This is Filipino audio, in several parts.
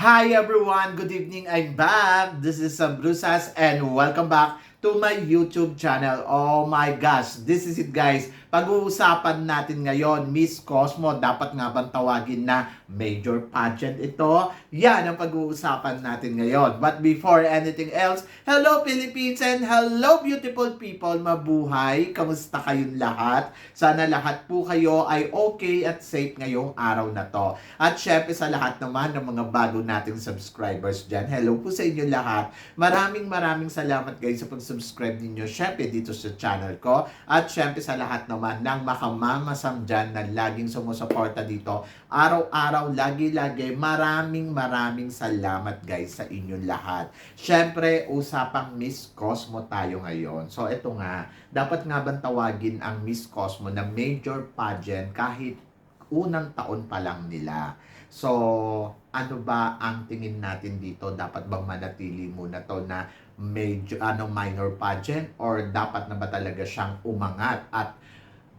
Hi everyone, good evening. I'm back. This is Sam Brusas and welcome back to my YouTube channel. Oh my gosh, this is it guys. Pag-uusapan natin ngayon, Miss Cosmo, dapat nga bang tawagin na major pageant ito? Yan ang pag-uusapan natin ngayon. But before anything else, hello Philippines and hello beautiful people. Mabuhay, kamusta kayong lahat? Sana lahat po kayo ay okay at safe ngayong araw na to. At syempre sa lahat naman ng mga bago nating subscribers dyan, hello po sa inyo lahat. Maraming salamat guys sa pag-subscribe ninyo syempre dito sa channel ko. At syempre sa lahat naman ng makamamasang dyan na laging sumusuporta dito. Araw-araw, lagi-lagi, maraming salamat guys sa inyong lahat. Syempre, usapang Miss Cosmo tayo ngayon. So ito nga, dapat nga bang tawagin ang Miss Cosmo na major pageant kahit unang taon pa lang nila. So, ano ba ang tingin natin dito? Dapat bang manatili muna to na major, minor pageant or dapat na ba talaga siyang umangat at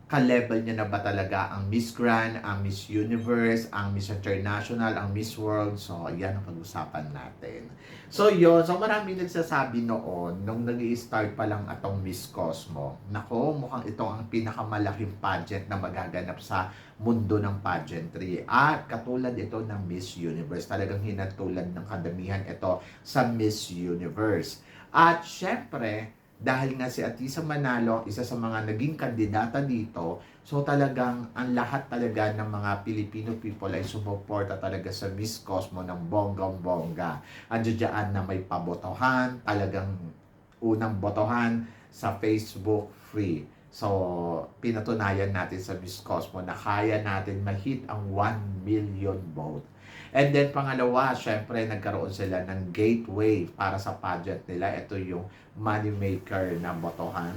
ka-level niya na ba talaga ang Miss Grand, ang Miss Universe, ang Miss International, ang Miss World? So, yan ang pag-usapan natin. So, yun. So, maraming nagsasabi noon, nung nag-i-start pa lang atong Miss Cosmo, nako, mukhang ito ang pinakamalaking pageant na magaganap sa mundo ng pageantry. At katulad ito ng Miss Universe. Talagang hinatulad ng kadamihan ito sa Miss Universe. At syempre, dahil nga si Atisa Manalo, isa sa mga naging kandidata dito, so talagang ang lahat talaga ng mga Filipino people ay sumuporta talaga sa Miss Cosmo ng bonggang-bongga. Andiyan dyan na may pabotohan, talagang unang botohan sa Facebook free. So, pinatunayan natin sa Miss Cosmo na kaya natin ma-hit ang 1 million vote. And then pangalawa, syempre nagkaroon sila ng gateway para sa pageant nila. Ito yung moneymaker na botohan.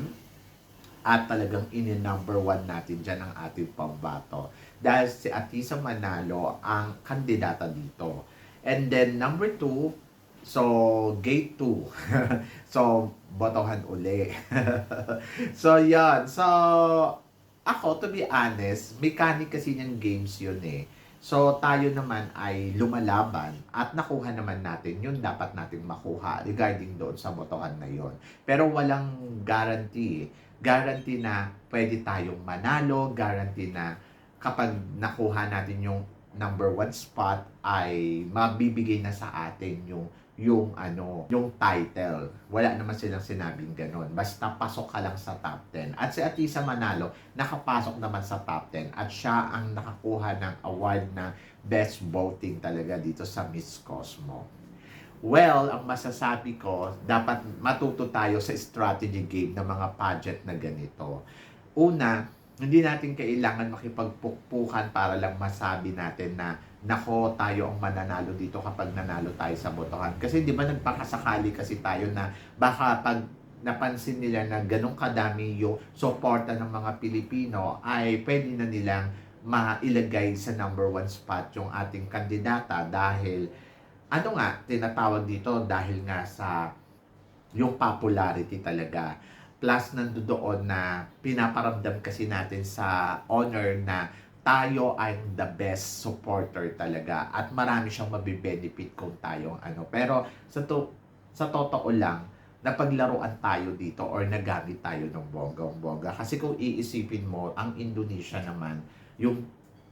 At talagang ini-number 1 natin dyan ang ating pambato. Dahil si Atisa Manalo ang kandidata dito. And then number 2, so gate 2. So botohan uli. So yan. So ako, to be honest, mechanic kasi ng games yun eh. So, tayo naman ay lumalaban at nakuha naman natin yung dapat nating makuha regarding doon sa botohan na yon. Pero walang guarantee. Guarantee na pwede tayong manalo, guarantee na kapag nakuha natin yung number 1 spot ay mabibigay na sa atin yung title. Wala naman silang sinabing ganun. Basta pasok ka lang sa top 10. At si Atisa Manalo, nakapasok naman sa top 10. At siya ang nakakuha ng award na best voting talaga dito sa Miss Cosmo. Well, ang masasabi ko, dapat matuto tayo sa strategy game ng mga pageant na ganito. Una, hindi natin kailangan makipagpukpukan para lang masabi natin na nako, tayo ang mananalo dito kapag nanalo tayo sa botohan. Kasi di ba nagpakasakali kasi tayo na baka pag napansin nila na ganun kadami yung suporta ng mga Pilipino ay pwede na nilang mailagay sa number 1 spot yung ating kandidata dahil ano nga, tinatawag dito dahil nga sa yung popularity talaga. Plus, nandoon na pinaparamdam kasi natin sa honor na tayo ay the best supporter talaga at marami siyang mabibenefit kung tayong ano. Pero sa totoo lang, napaglaruan tayo dito or nagamit tayo ng bonggang-bongga. Kasi kung iisipin mo, ang Indonesia naman, yung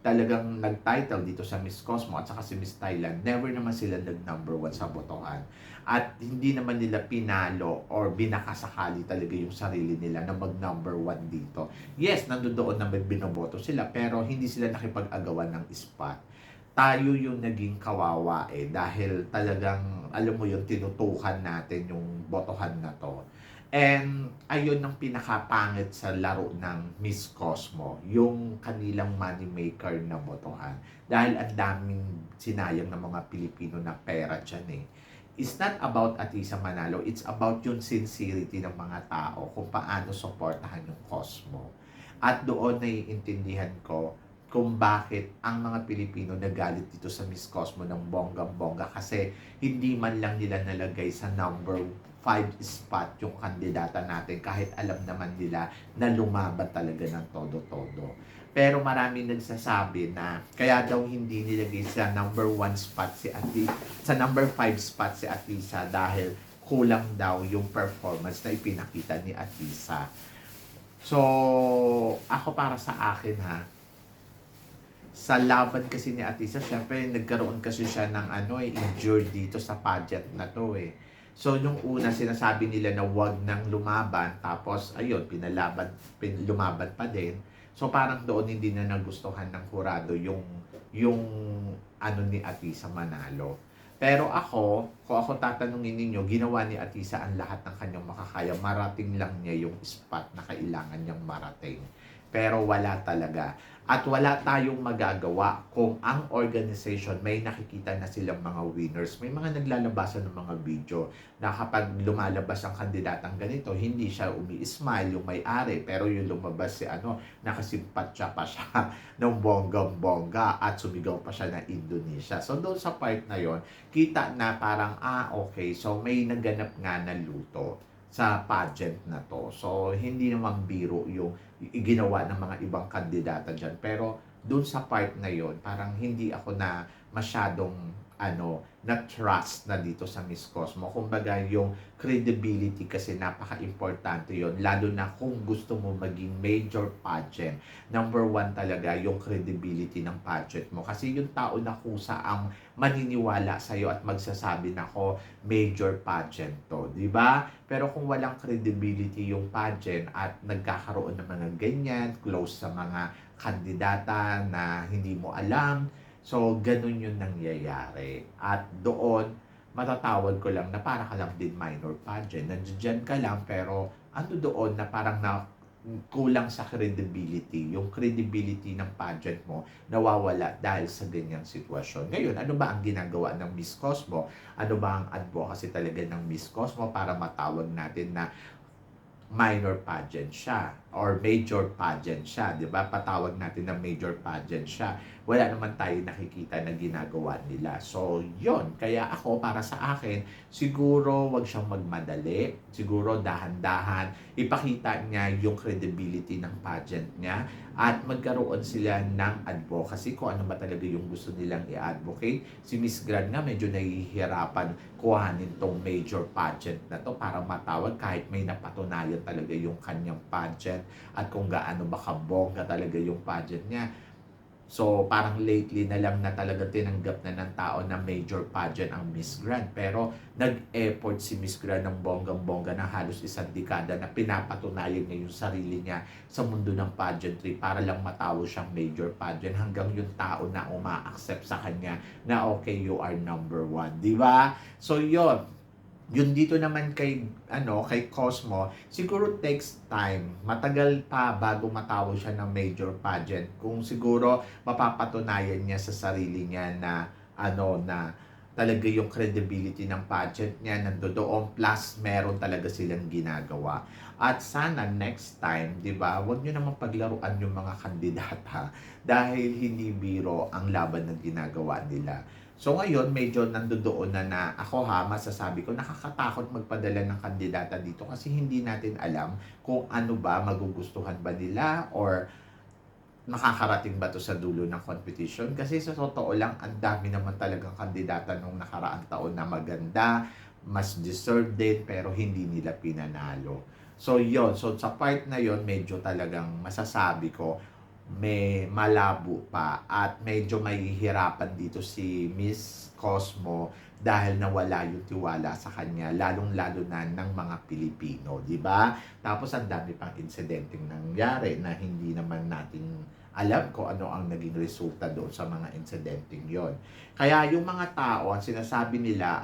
talagang nag-title dito sa Miss Cosmo at saka si Miss Thailand, never naman sila nag-number 1 sa botohan. At hindi naman nila pinalo or binakasakali talaga yung sarili nila na mag-number 1 dito. Yes, nandoon na may binoboto sila pero hindi sila nakipag-agawan ng spot. Tayo yung naging kawawa dahil talagang, alam mo yung tinutukan natin yung botohan na to. And ayun ang pinakapangit sa laro ng Miss Cosmo, yung kanilang moneymaker na botohan. Dahil ang daming sinayang ng mga Pilipino na pera dyan eh. It's not about Atisa Manalo, it's about yung sincerity ng mga tao kung paano suportahan yung Cosmo. At doon naiintindihan ko kung bakit ang mga Pilipino nagalit dito sa Miss Cosmo ng bonggang-bongga kasi hindi man lang nila nalagay sa number 5 spot yung kandidata natin kahit alam naman nila na lumaban talaga ng todo-todo. Pero maraming nagsasabi na kaya daw hindi nilagay sa number 1 spot si sa number 5 spot si Atisa dahil kulang daw yung performance na ipinakita ni Atisa. So, ako para sa akin ha, sa laban kasi ni Atisa, syempre nagkaroon kasi siya ng injury dito sa pageant na to eh. So, nung una sinasabi nila na wag nang lumaban, tapos ayun, lumaban pa din. So, parang doon hindi na nagustuhan ng kurado yung ni Atisa manalo. Pero ako, kung ako tatanungin ninyo, ginawa ni Atisa ang lahat ng kanyang makakaya. Marating lang niya yung spot na kailangan niyang marating. Pero wala talaga. At wala tayong magagawa kung ang organization may nakikita na silang mga winners. May mga naglalabasan ng mga video na kapag lumalabas ang kandidatang ganito, hindi siya umi-smile yung may-ari. Pero yung lumabas si nakasimpatya pa siya ng bonggang-bongga at sumigaw pa siya ng Indonesia. So doon sa part na yon, kita na parang, okay, so may naganap nga na luto sa pageant na to. So, hindi naman biro yung ginawa ng mga ibang kandidata dyan. Pero, dun sa part na yon, parang hindi ako na masyadong na-trust na dito sa Miss Cosmo. Kumbaga, yung credibility kasi napaka-importante yon, lalo na kung gusto mo maging major pageant. Number 1 talaga yung credibility ng pageant mo. Kasi yung tao na kusa ang maniniwala sa'yo at magsasabi na major pageant to. Di ba? Pero kung walang credibility yung pageant at nagkakaroon ng mga ganyan, close sa mga kandidata na hindi mo alam, so, ganun yung nangyayari. At doon, matatawag ko lang na para ka lang din minor pageant. Nandiyan ka lang, pero doon na parang kulang sa credibility. Yung credibility ng pageant mo nawawala dahil sa ganyang sitwasyon. Ngayon, ano ba ang ginagawa ng Miss Cosmo? Ano ba ang advocacy talaga ng Miss Cosmo para matawag natin na minor pageant siya or major pageant siya, 'di ba? Patawag natin na major pageant siya. Wala naman tayo nakikita na ginagawa nila. So, 'yon. Kaya ako para sa akin, siguro wag siyang magmadali. Siguro dahan-dahan ipakita niya yung credibility ng pageant niya at magkaroon sila ng advocacy kung ano ba talaga yung gusto nilang i-advocate. Si Miss Grand nga medyo nahihirapan kuhanin tong major pageant na to para matawag kahit may napatunayan talaga yung kanyang pageant at kung gaano ba kabongga talaga yung pageant niya. So, parang lately na lang na talaga tinanggap na ng tao na major pageant ang Miss Grand. Pero, nag-effort si Miss Grand ng bonggang-bongga na halos isang dekada na pinapatunayan niya yung sarili niya sa mundo ng pageantry para lang matawag siyang major pageant hanggang yung tao na uma-accept sa kanya na okay, you are number 1. Di ba? So, yun dito naman kay Cosmo, siguro takes time. Matagal pa bago matawag siya ng major pageant. Kung siguro mapapatunayan niya sa sarili niya na na talaga yung credibility ng pageant niya nandoon, plus meron talaga silang ginagawa. At sana next time, 'di ba? Huwag niyo naman paglaruan yung mga kandidata dahil hindi biro ang laban na ginagawa nila. So ngayon, medyo nandoon na ako masasabi ko, nakakatakot magpadala ng kandidata dito kasi hindi natin alam kung ano ba, magugustuhan ba nila or nakakarating ba to sa dulo ng competition. Kasi sa totoo lang, ang dami naman talagang kandidata nung nakaraang taon na maganda, mas deserved din, pero hindi nila pinanalo. So yon, so sa part na yon medyo talagang masasabi ko, may malabo pa at medyo mahihirapan dito si Miss Cosmo dahil nawala yung tiwala sa kanya, lalong-lalo na ng mga Pilipino, di ba? Tapos ang dami pang insidenteng nangyari na hindi naman natin alam ko ano ang naging resulta doon sa mga insidenteng yon. Kaya yung mga tao, ang sinasabi nila,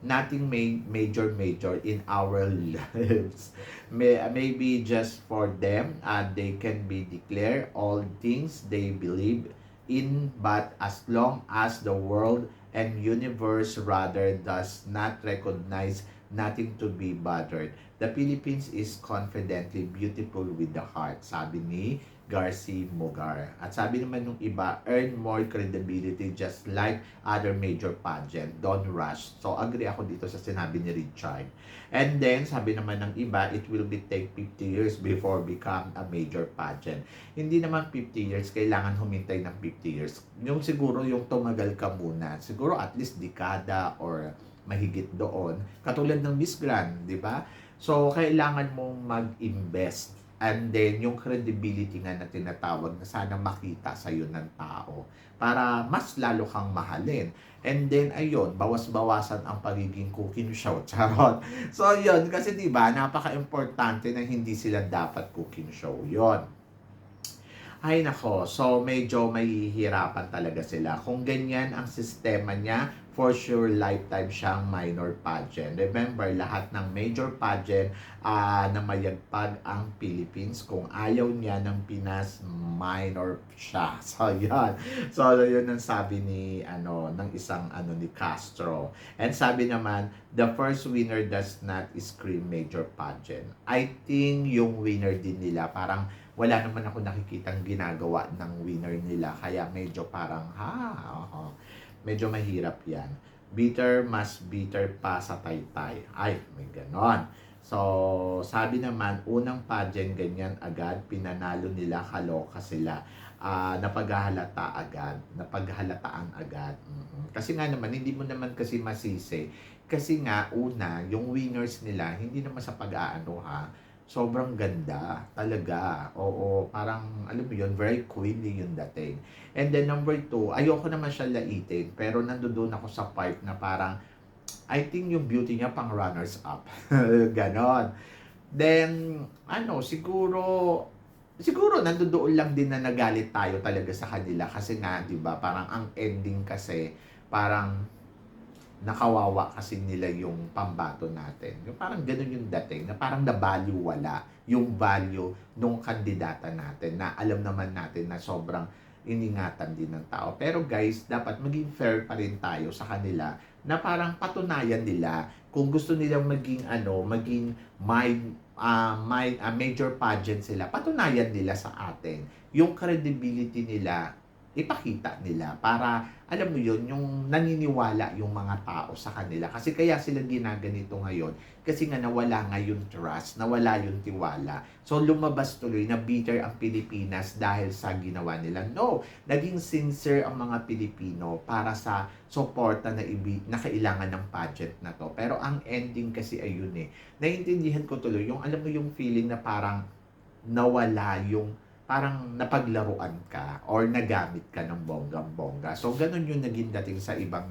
nothing major in our lives. Maybe just for them, they can be declared all things they believe in, but as long as the world and universe rather does not recognize, nothing to be bothered. The Philippines is confidently beautiful with the heart, sabi ni Garci Mogar. At sabi naman nung iba, earn more credibility just like other major pageant. Don't rush. So, agree ako dito sa sinabi ni Richard. And then, sabi naman ng iba, it will be take 50 years before become a major pageant. Hindi naman 50 years, kailangan humintay ng 50 years. Yung siguro yung tumagal ka muna. Siguro at least dekada or mahigit doon. Katulad ng Miss Grand, di ba? So, kailangan mong mag-invest. And then, yung credibility nga na tinatawag na sana makita sa'yo ng tao para mas lalo kang mahalin. And then, ayun, bawas-bawasan ang pagiging cooking show. Charot. So, yun. Kasi diba, napaka-importante na hindi sila dapat cooking show. Yun. Ay nako, so medyo mahihirapan talaga sila. Kung ganyan ang sistema niya, for sure lifetime siyang minor pageant. Remember, lahat ng major pageant na mayagpag ang Philippines, kung ayaw niya ng Pinas, minor siya. So, yan. So, yun ang sabi ni, ng isang, ni Castro. And sabi naman, the first winner does not scream major pageant. I think yung winner din nila, parang wala naman ako nakikitang ginagawa ng winner nila. Kaya medyo parang, medyo mahirap yan. Bitter mas bitter pa sa taytay. Ay, may ganon. So, sabi naman, unang pageant ganyan agad, pinanalo nila, kaloka sila. Napaghahalataan agad. Kasi nga naman, hindi mo naman kasi masisi. Kasi nga, una, yung winners nila, hindi naman sa pag-aano sobrang ganda talaga. Oo, parang alam mo yun, very queenly yung dating. And then number 2, ayoko naman siya laitin, pero nandoon ako sa part na parang I think yung beauty niya pang runners up. Ganon. Then siguro nandoon lang din na nagalit tayo talaga sa kanila kasi nga 'di ba, parang ang ending kasi parang nakawawa kasi nila yung pambato natin. Yung parang ganun yung dating, na parang wala yung value nung kandidata natin na alam naman natin na sobrang iningatan din ng tao. Pero guys, dapat maging fair pa rin tayo sa kanila na parang patunayan nila kung gusto nilang maging major pageant sila, patunayan nila sa atin yung credibility nila, ipakita nila para alam mo yun, yung naniniwala yung mga tao sa kanila. Kasi kaya sila ginaganito ngayon. Kasi nga nawala nga yung trust, nawala yung tiwala. So lumabas tuloy na bitter ang Pilipinas dahil sa ginawa nila. No, naging sincere ang mga Pilipino para sa suporta na kailangan ng pageant na to. Pero ang ending kasi ayun naiintindihan ko tuloy yung alam mo yung feeling na parang nawala yung parang napaglaruan ka or nagamit ka ng bonggang-bongga. So, ganun yung naging dating sa ibang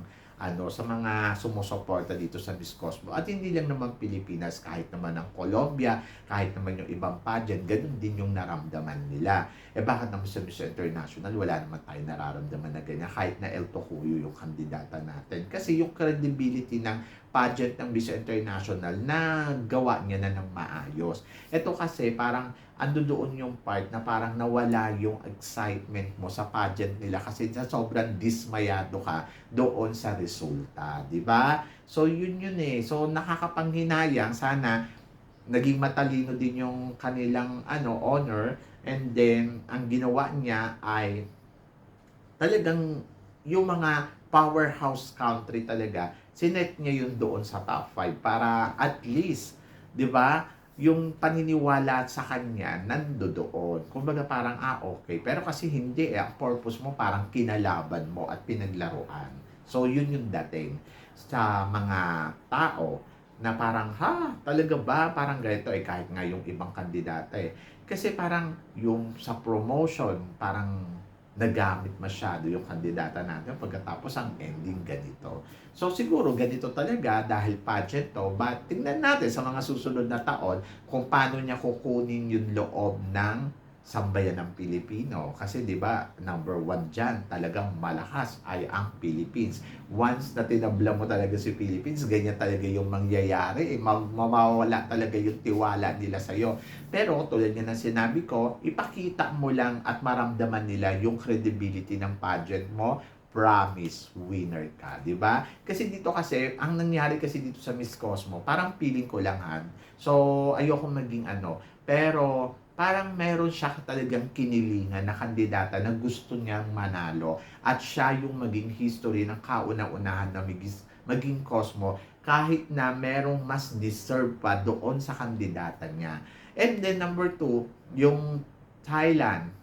sa mga sumusuporta dito sa Miss Cosmo. At hindi lang naman Pilipinas, kahit naman ang Colombia, kahit naman yung ibang pageant, ganun din yung naramdaman nila. Bakit naman sa Miss International, wala naman tayo nararamdaman na ganyan, kahit na El Tocuyo yung kandidata natin. Kasi yung credibility ng pageant ng Miss International na gawa niya na ng maayos. Ito kasi parang ando doon yung part na parang nawala yung excitement mo sa pageant nila kasi sobrang dismayado ka doon sa resulta, di ba? So yun So nakakapanghinayang, sana naging matalino din yung kanilang honor, and then ang ginawa niya ay talagang yung mga powerhouse country talaga, sinet niya yun doon sa top 5 para at least, di ba, yung paniniwala sa kanya nandoon. Kumbaga parang, okay. Pero kasi hindi ang purpose mo parang kinalaban mo at pinaglaruan. So, yun yung dating sa mga tao na parang, talaga ba? Parang ganito kahit nga yung ibang kandidata Kasi parang yung sa promotion, parang nagamit masyado yung kandidata natin pagkatapos ang ending ganito. So siguro ganito talaga dahil pageant to, but tingnan natin sa mga susunod na taon kung paano niya kukunin yung loob ng sambayan ng Pilipino. Kasi 'di ba, number 1 diyan, talagang malakas ay ang Philippines. Once na tinabla mo talaga si Philippines, ganyan talaga yung mangyayari. Mawawala talaga yung tiwala nila sa iyo. Pero tulad nga ng sinabi ko, ipakita mo lang at maramdaman nila yung credibility ng pageant mo. Promise, winner ka, di ba? Kasi dito kasi, ang nangyari kasi dito sa Miss Cosmo, parang feeling ko lang So, ayoko maging pero parang meron siya talagang kinilingan na kandidata na gusto niyang manalo at siya yung maging history ng kauna-unahan na maging Cosmo kahit na merong mas deserve pa doon sa kandidata niya. And then number 2, yung Thailand,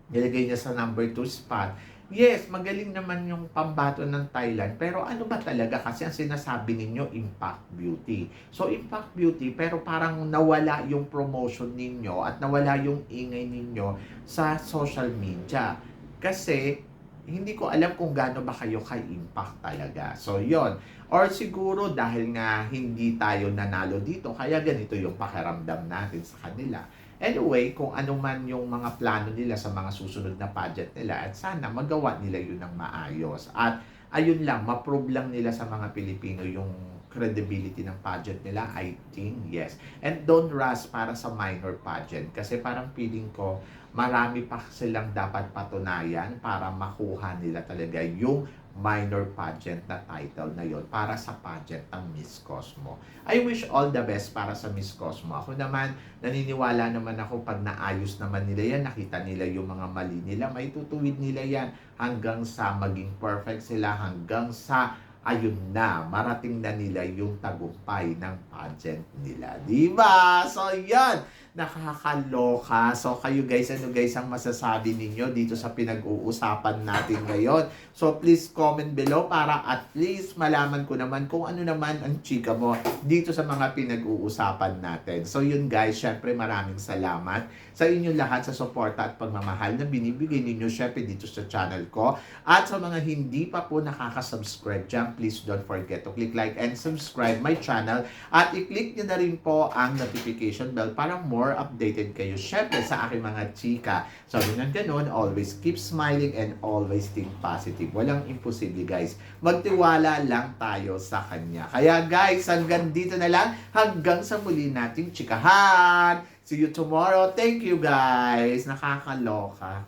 nilagay niya sa number 2 spot. Yes, magaling naman yung pambato ng Thailand. Pero ano ba talaga? Kasi ang sinasabi ninyo, Impact Beauty. So, Impact Beauty, pero parang nawala yung promotion ninyo at nawala yung ingay ninyo sa social media. Kasi, hindi ko alam kung gaano ba kayo kay-impact talaga. So, yon. Or siguro dahil nga hindi tayo nanalo dito, kaya ganito yung pakiramdam natin sa kanila. Anyway, kung ano man yung mga plano nila sa mga susunod na pageant nila, at sana magawa nila yun ng maayos. At ayun lang, ma-prove lang nila sa mga Pilipino yung credibility ng pageant nila, I think, yes. And don't rush para sa minor pageant kasi parang feeling ko marami pa silang dapat patunayan para makuha nila talaga yung minor pageant na title na yon para sa pageant ng Miss Cosmo. I wish all the best para sa Miss Cosmo. Ako naman, naniniwala naman ako pag naayos naman nila yan, nakita nila yung mga mali nila, may tutuwid nila yan hanggang sa maging perfect sila, hanggang sa ayun na, marating na nila yung tagumpay ng pageant nila. Diba? So, yan. Nakakaloka. So, kayo guys, ano guys ang masasabi ninyo dito sa pinag-uusapan natin ngayon? So, please comment below para at least malaman ko naman kung ano naman ang chika mo dito sa mga pinag-uusapan natin. So, yun guys, syempre maraming salamat sa inyong lahat sa suporta at pagmamahal na binibigay ninyo syempre dito sa channel ko. At sa mga hindi pa po nakaka-subscribe dyan, please don't forget to click like and subscribe my channel. At i-click nyo na rin po ang notification bell para more updated kayo syempre sa aking mga chika. So, ganun, always keep smiling and always think positive. Walang imposible guys. Magtiwala lang tayo sa kanya. Kaya guys, hanggang dito na lang. Hanggang sa muli nating chikahan. See you tomorrow. Thank you guys. Nakakaloka.